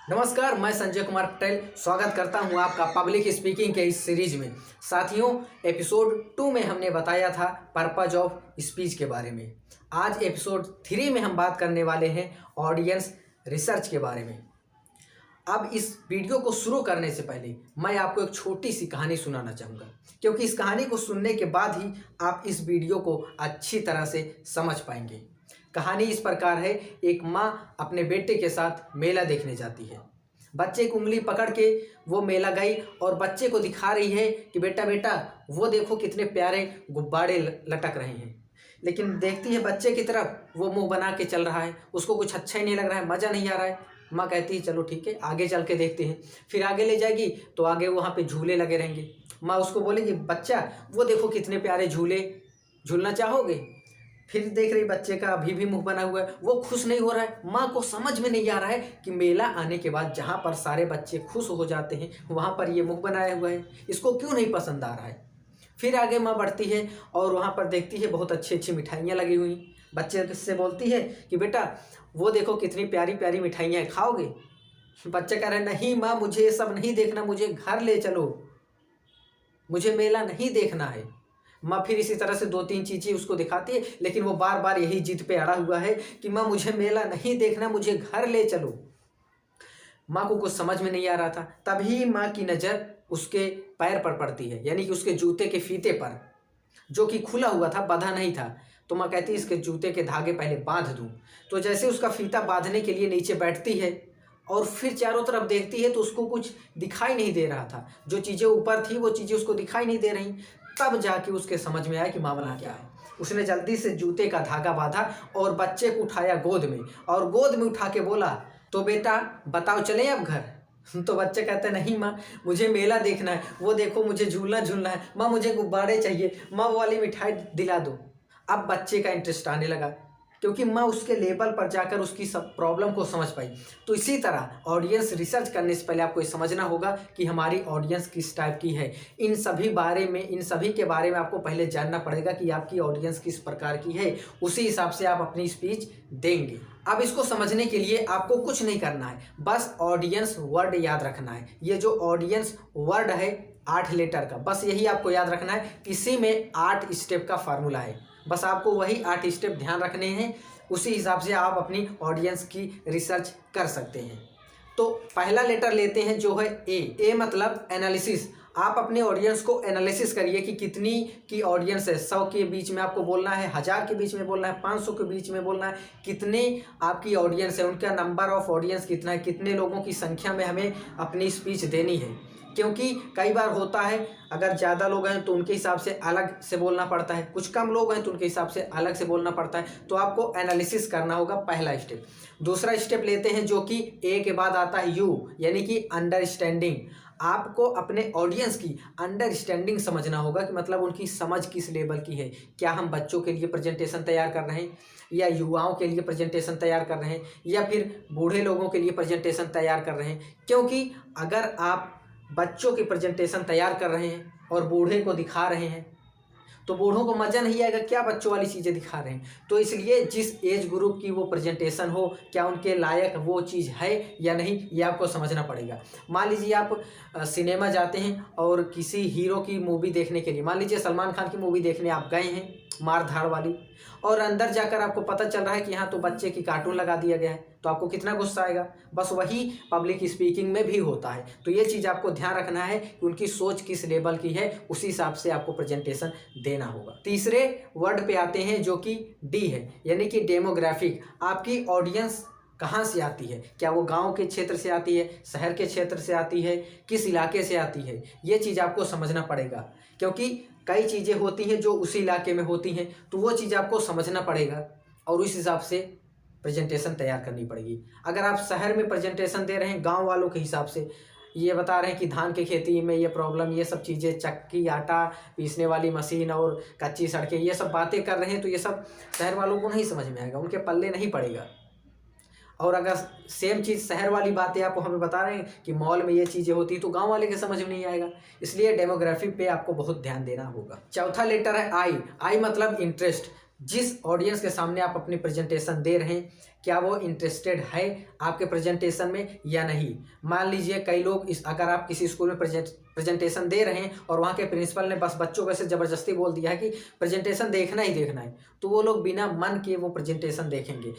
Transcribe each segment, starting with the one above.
नमस्कार, मैं संजय कुमार पटेल स्वागत करता हूं आपका पब्लिक स्पीकिंग के इस सीरीज में। साथियों, एपिसोड 2 में हमने बताया था पर्पज ऑफ स्पीच के बारे में। आज एपिसोड 3 में हम बात करने वाले हैं ऑडियंस रिसर्च के बारे में। अब इस वीडियो को शुरू करने से पहले मैं आपको एक छोटी सी कहानी सुनाना चाहूँगा, क्योंकि इस कहानी को सुनने के बाद ही आप इस वीडियो को अच्छी तरह से समझ पाएंगे। कहानी इस प्रकार है। एक माँ अपने बेटे के साथ मेला देखने जाती है। बच्चे की उंगली पकड़ के वो मेला गई और बच्चे को दिखा रही है कि बेटा बेटा वो देखो कितने प्यारे गुब्बारे लटक रहे हैं। लेकिन देखती है बच्चे की तरफ, वो मुंह बना के चल रहा है, उसको कुछ अच्छा ही नहीं लग रहा है, मज़ा नहीं आ रहा है। माँ कहती है चलो ठीक है, आगे चल के देखते हैं। फिर आगे ले जाएगी तो आगे वहाँ पे झूले लगे रहेंगे। माँ उसको बोलेगी बच्चा वो देखो कितने प्यारे झूले, झूलना चाहोगे? फिर देख रही बच्चे का अभी भी मुंह बना हुआ है, वो खुश नहीं हो रहा है। माँ को समझ में नहीं आ रहा है कि मेला आने के बाद जहाँ पर सारे बच्चे खुश हो जाते हैं वहाँ पर ये मुंह बनाया हुआ है, इसको क्यों नहीं पसंद आ रहा है। फिर आगे माँ बढ़ती है और वहाँ पर देखती है बहुत अच्छी अच्छी मिठाइयाँ लगी हुई। बच्चे से बोलती है कि बेटा वो देखो कितनी प्यारी प्यारी मिठाइयाँ हैं, खाओगे? बच्चा कह रहा है नहीं माँ, मुझे ये सब नहीं देखना, मुझे घर ले चलो, मुझे मेला नहीं देखना है। माँ फिर इसी तरह से 2-3 चीज़ें उसको दिखाती है, लेकिन वो बार बार यही जिद पे अड़ा हुआ है कि माँ मुझे मेला नहीं देखना, मुझे घर ले चलो। माँ को कुछ समझ में नहीं आ रहा था। तभी माँ की नज़र उसके पैर पर पड़ती है, यानी कि उसके जूते के फीते पर, जो कि खुला हुआ था, बंधा नहीं था। तो माँ कहती है इसके जूते के धागे पहले बांध दूँ। तो जैसे उसका फीता बांधने के लिए नीचे बैठती है और फिर चारों तरफ देखती है तो उसको कुछ दिखाई नहीं दे रहा था। जो चीज़ें ऊपर थी वो चीज़ें उसको दिखाई नहीं दे रही। तब जाके उसके समझ में आया कि मामला क्या है। उसने जल्दी से जूते का धागा बांधा और बच्चे को उठाया गोद में, और गोद में उठा के बोला तो बेटा बताओ चलें अब घर? तो बच्चे कहते हैं नहीं माँ, मुझे मेला देखना है, वो देखो मुझे झूलना झूलना है, माँ मुझे गुब्बारे चाहिए, माँ वो वाली मिठाई दिला दो। अब बच्चे का इंटरेस्ट आने लगा, क्योंकि माँ उसके लेवल पर जाकर उसकी सब प्रॉब्लम को समझ पाई। तो इसी तरह ऑडियंस रिसर्च करने से पहले आपको ये समझना होगा कि हमारी ऑडियंस किस टाइप की है। इन सभी के बारे में आपको पहले जानना पड़ेगा कि आपकी ऑडियंस किस प्रकार की है, उसी हिसाब से आप अपनी स्पीच देंगे। अब इसको समझने के लिए आपको कुछ नहीं करना है, बस ऑडियंस वर्ड याद रखना है। ये जो ऑडियंस वर्ड है 8 लेटर का, बस यही आपको याद रखना है। इसी में 8 स्टेप का फार्मूला है, बस आपको वही 8 स्टेप ध्यान रखने हैं। उसी हिसाब से आप अपनी ऑडियंस की रिसर्च कर सकते हैं। तो पहला लेटर लेते हैं जो है ए मतलब एनालिसिस। आप अपने ऑडियंस को एनालिसिस करिए कि कितनी की ऑडियंस है। 100 के बीच में आपको बोलना है, 1000 के बीच में बोलना है, 500 के बीच में बोलना है। कितने आपकी ऑडियंस है, उनका नंबर ऑफ ऑडियंस कितना है, कितने लोगों की संख्या में हमें अपनी स्पीच देनी है। क्योंकि कई बार होता है अगर ज़्यादा लोग हैं तो उनके हिसाब से अलग से बोलना पड़ता है, कुछ कम लोग हैं तो उनके हिसाब से अलग से बोलना पड़ता है। तो आपको एनालिसिस करना होगा, पहला स्टेप। दूसरा स्टेप लेते हैं जो कि ए के बाद आता है यू, यानी कि अंडरस्टैंडिंग। आपको अपने ऑडियंस की अंडरस्टैंडिंग समझना होगा कि मतलब उनकी समझ किस लेवल की है। क्या हम बच्चों के लिए प्रेजेंटेशन तैयार कर रहे हैं, या युवाओं के लिए प्रेजेंटेशन तैयार कर रहे हैं, या फिर बूढ़े लोगों के लिए प्रेजेंटेशन तैयार कर रहे हैं। क्योंकि अगर आप बच्चों की प्रेजेंटेशन तैयार कर रहे हैं और बूढ़े को दिखा रहे हैं तो बूढ़ों को मज़ा नहीं आएगा, क्या बच्चों वाली चीज़ें दिखा रहे हैं। तो इसलिए जिस एज ग्रुप की वो प्रेजेंटेशन हो, क्या उनके लायक वो चीज़ है या नहीं, ये आपको समझना पड़ेगा। मान लीजिए आप सिनेमा जाते हैं और किसी हीरो की मूवी देखने के लिए, मान लीजिए सलमान खान की मूवी देखने आप गए हैं, मार धाड़ वाली, और अंदर जाकर आपको पता चल रहा है कि यहाँ तो बच्चे की कार्टून लगा दिया गया है, तो आपको कितना गुस्सा आएगा। बस वही पब्लिक स्पीकिंग में भी होता है। तो ये चीज़ आपको ध्यान रखना है कि उनकी सोच किस लेवल की है, उसी हिसाब से आपको प्रेजेंटेशन देना होगा। तीसरे वर्ड पे आते हैं जो कि डी है, यानी कि डेमोग्राफिक। आपकी ऑडियंस कहाँ से आती है, क्या वो गांव के क्षेत्र से आती है, शहर के क्षेत्र से आती है, किस इलाके से आती है, ये चीज़ आपको समझना पड़ेगा। क्योंकि कई चीज़ें होती हैं जो उसी इलाके में होती हैं, तो वो चीज़ आपको समझना पड़ेगा और उस हिसाब से प्रेजेंटेशन तैयार करनी पड़ेगी। अगर आप शहर में प्रेजेंटेशन दे रहे हैं गांव वालों के हिसाब से, ये बता रहे हैं कि धान की खेती में ये प्रॉब्लम, ये सब चीज़ें, चक्की, आटा पीसने वाली मशीन और कच्ची सड़कें, ये सब बातें कर रहे हैं, तो ये सब शहर वालों को नहीं समझ में आएगा, उनके पल्ले नहीं पड़ेगा। और अगर सेम चीज़ शहर वाली बातें आपको हमें बता रहे हैं कि मॉल में ये चीज़ें होती, तो गांव वाले के समझ में नहीं आएगा। इसलिए डेमोग्राफी पे आपको बहुत ध्यान देना होगा। चौथा लेटर है आई मतलब इंटरेस्ट। जिस ऑडियंस के सामने आप अपनी प्रेजेंटेशन दे रहे हैं, क्या वो इंटरेस्टेड है आपके प्रेजेंटेशन में या नहीं। मान लीजिए कई लोग अगर आप किसी स्कूल में प्रेजेंटेशन दे रहे हैं और वहाँ के प्रिंसिपल ने बस बच्चों को ऐसे ज़बरदस्ती बोल दिया है कि प्रेजेंटेशन देखना ही देखना है, तो वो लोग बिना मन के वो प्रेजेंटेशन देखेंगे।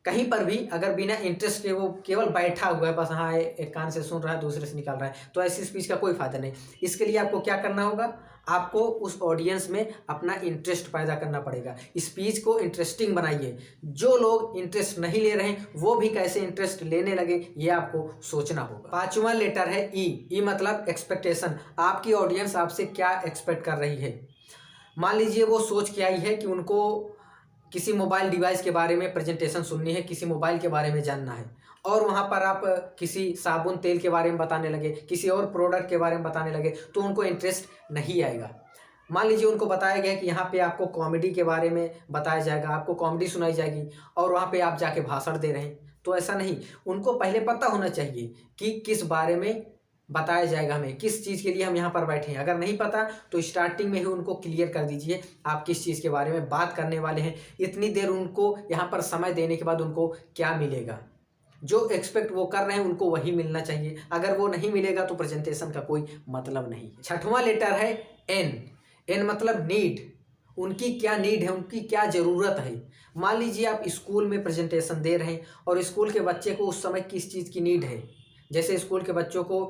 कहीं पर भी अगर बिना इंटरेस्ट के वो केवल बैठा हुआ है, बस हाँ एक कान से सुन रहा है दूसरे से निकाल रहा है, तो ऐसी स्पीच का कोई फायदा नहीं। इसके लिए आपको क्या करना होगा, आपको उस ऑडियंस में अपना इंटरेस्ट पैदा करना पड़ेगा। स्पीच को इंटरेस्टिंग बनाइए। जो लोग इंटरेस्ट नहीं ले रहे हैं वो भी कैसे इंटरेस्ट लेने लगे, ये आपको सोचना होगा। पांचवा लेटर है ई मतलब एक्सपेक्टेशन। आपकी ऑडियंस आपसे क्या एक्सपेक्ट कर रही है। मान लीजिए वो सोच के आई है कि उनको किसी मोबाइल डिवाइस के बारे में प्रेजेंटेशन सुननी है, किसी मोबाइल के बारे में जानना है, और वहाँ पर आप किसी साबुन तेल के बारे में बताने लगे, किसी और प्रोडक्ट के बारे में बताने लगे, तो उनको इंटरेस्ट नहीं आएगा। मान लीजिए उनको बताया गया कि यहाँ पे आपको कॉमेडी के बारे में बताया जाएगा, आपको कॉमेडी सुनाई जाएगी, और वहाँ पे आप जाके भाषण दे रहे हैं, तो ऐसा नहीं। उनको पहले पता होना चाहिए कि किस बारे में बताया जाएगा, हमें किस चीज़ के लिए हम यहाँ पर बैठे हैं। अगर नहीं पता तो स्टार्टिंग में ही उनको क्लियर कर दीजिए आप किस चीज़ के बारे में बात करने वाले हैं। इतनी देर उनको यहाँ पर समय देने के बाद उनको क्या मिलेगा, जो एक्सपेक्ट वो कर रहे हैं उनको वही मिलना चाहिए। अगर वो नहीं मिलेगा तो प्रेजेंटेशन का कोई मतलब नहीं। छठवां लेटर है एन मतलब नीड। उनकी क्या नीड है, उनकी क्या ज़रूरत है। मान लीजिए आप स्कूल में प्रेजेंटेशन दे रहे हैं और स्कूल के बच्चे को उस समय किस चीज़ की नीड है। जैसे स्कूल के बच्चों को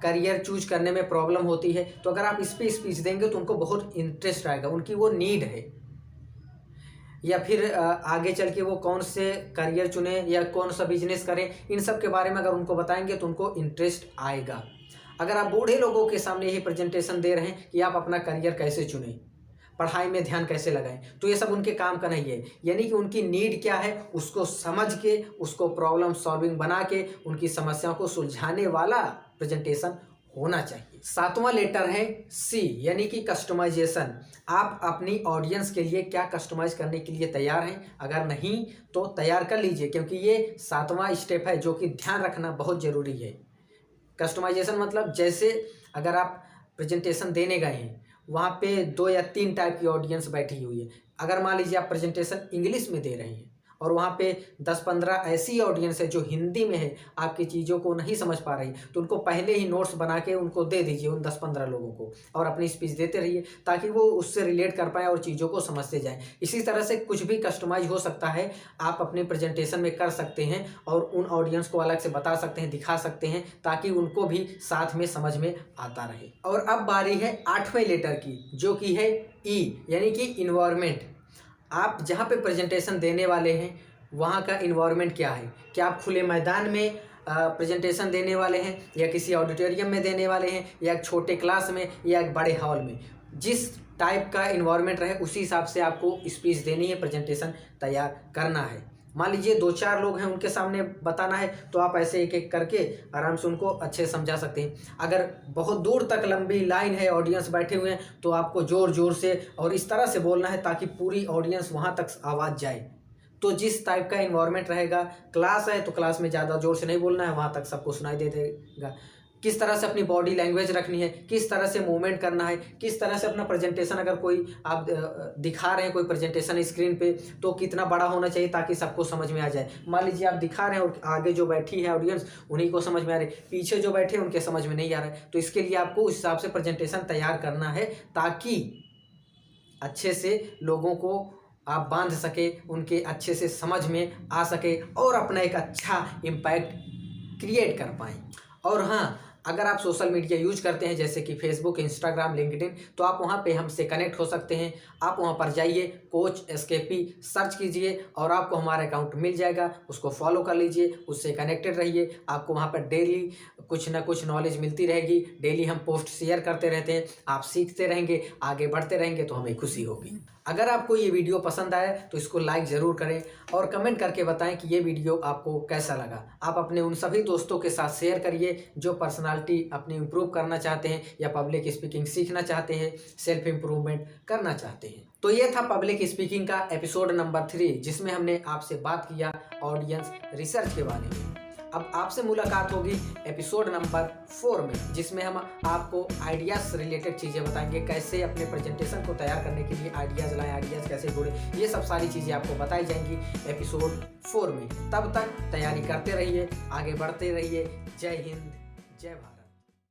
करियर चूज करने में प्रॉब्लम होती है, तो अगर आप इस पे स्पीच देंगे तो उनको बहुत इंटरेस्ट आएगा, उनकी वो नीड है। या फिर आगे चल के वो कौन से करियर चुने या कौन सा बिजनेस करें, इन सब के बारे में अगर उनको बताएंगे तो उनको इंटरेस्ट आएगा। अगर आप बूढ़े लोगों के सामने यही प्रेजेंटेशन दे रहे हैं कि आप अपना करियर कैसे चुनें, पढ़ाई में ध्यान कैसे लगाएं, तो ये सब उनके काम का नहीं है। यानी कि उनकी नीड क्या है उसको समझ के, उसको प्रॉब्लम सॉल्विंग बना के उनकी समस्याओं को सुलझाने वाला प्रेजेंटेशन होना चाहिए। सातवां लेटर है सी यानी कि कस्टमाइजेशन। आप अपनी ऑडियंस के लिए क्या कस्टमाइज करने के लिए तैयार हैं। अगर नहीं तो तैयार कर लीजिए, क्योंकि ये सातवां स्टेप है जो कि ध्यान रखना बहुत ज़रूरी है। कस्टमाइजेशन मतलब जैसे अगर आप प्रेजेंटेशन देने गए हैं, वहाँ पे 2 या 3 टाइप की ऑडियंस बैठी हुई है। अगर मान लीजिए आप प्रेजेंटेशन इंग्लिश में दे रहे हैं और वहाँ पे 10-15 ऐसी ऑडियंस है जो हिंदी में है, आपकी चीज़ों को नहीं समझ पा रही, तो उनको पहले ही नोट्स बना के उनको दे दीजिए उन 10-15 लोगों को, और अपनी स्पीच देते रहिए ताकि वो उससे रिलेट कर पाएँ और चीज़ों को समझते जाएँ। इसी तरह से कुछ भी कस्टमाइज हो सकता है, आप अपने प्रेजेंटेशन में कर सकते हैं और उन ऑडियंस को अलग से बता सकते हैं, दिखा सकते हैं, ताकि उनको भी साथ में समझ में आता रहे। और अब बारी है 8वें लेटर की, जो कि है ई यानी कि इन्वायरमेंट। आप जहाँ पे प्रेजेंटेशन देने वाले हैं वहाँ का इन्वायरमेंट क्या है। क्या आप खुले मैदान में प्रेजेंटेशन देने वाले हैं, या किसी ऑडिटोरियम में देने वाले हैं, या एक छोटे क्लास में, या एक बड़े हॉल में। जिस टाइप का इन्वायरमेंट रहे उसी हिसाब से आपको स्पीच देनी है, प्रेजेंटेशन तैयार करना है। मान लीजिए 2-4 लोग हैं, उनके सामने बताना है, तो आप ऐसे एक एक करके आराम से उनको अच्छे से समझा सकते हैं। अगर बहुत दूर तक लंबी लाइन है, ऑडियंस बैठे हुए हैं, तो आपको ज़ोर ज़ोर से और इस तरह से बोलना है ताकि पूरी ऑडियंस वहाँ तक आवाज़ जाए। तो जिस टाइप का इन्वायरमेंट रहेगा, क्लास है तो क्लास में ज़्यादा ज़ोर से नहीं बोलना है, वहाँ तक सबको सुनाई दे देगा। किस तरह से अपनी बॉडी लैंग्वेज रखनी है, किस तरह से मूवमेंट करना है, किस तरह से अपना प्रेजेंटेशन, अगर कोई आप दिखा रहे हैं कोई प्रेजेंटेशन स्क्रीन पे, तो कितना बड़ा होना चाहिए ताकि सबको समझ में आ जाए। मान लीजिए आप दिखा रहे हैं और आगे जो बैठी है ऑडियंस उन्हीं को समझ में आ रही है, पीछे जो बैठे हैं उनके समझ में नहीं आ रहा है। तो इसके लिए आपको उस हिसाब से प्रेजेंटेशन तैयार करना है ताकि अच्छे से लोगों को आप बांध सके, उनके अच्छे से समझ में आ सके और अपना एक अच्छा इम्पैक्ट क्रिएट कर पाएँ। और हाँ, अगर आप सोशल मीडिया यूज करते हैं जैसे कि फेसबुक, इंस्टाग्राम, लिंक्डइन, तो आप वहाँ पे हमसे कनेक्ट हो सकते हैं। आप वहाँ पर जाइए, कोच SKP सर्च कीजिए और आपको हमारा अकाउंट मिल जाएगा, उसको फॉलो कर लीजिए, उससे कनेक्टेड रहिए। आपको वहाँ पर डेली कुछ ना कुछ नॉलेज मिलती रहेगी। डेली हम पोस्ट शेयर करते रहते हैं, आप सीखते रहेंगे, आगे बढ़ते रहेंगे, तो हमें खुशी होगी। अगर आपको ये वीडियो पसंद आए तो इसको लाइक ज़रूर करें और कमेंट करके बताएं कि ये वीडियो आपको कैसा लगा। आप अपने उन सभी दोस्तों के साथ शेयर करिए जो पर्सनालिटी अपनी इम्प्रूव करना चाहते हैं या पब्लिक स्पीकिंग सीखना चाहते हैं, सेल्फ इम्प्रूवमेंट करना चाहते हैं। तो ये था पब्लिक स्पीकिंग का एपिसोड नंबर 3, जिसमें हमने आपसे बात किया ऑडियंस रिसर्च के बारे में। अब आपसे मुलाकात होगी एपिसोड नंबर 4 में, जिसमें हम आपको आइडियाज़ से रिलेटेड चीज़ें बताएंगे, कैसे अपने प्रेजेंटेशन को तैयार करने के लिए आइडियाज़ लाएं, आइडियाज़ कैसे जोड़ें, ये सब सारी चीज़ें आपको बताई जाएंगी एपिसोड 4 में। तब तक तैयारी करते रहिए, आगे बढ़ते रहिए। जय हिंद, जय भारत।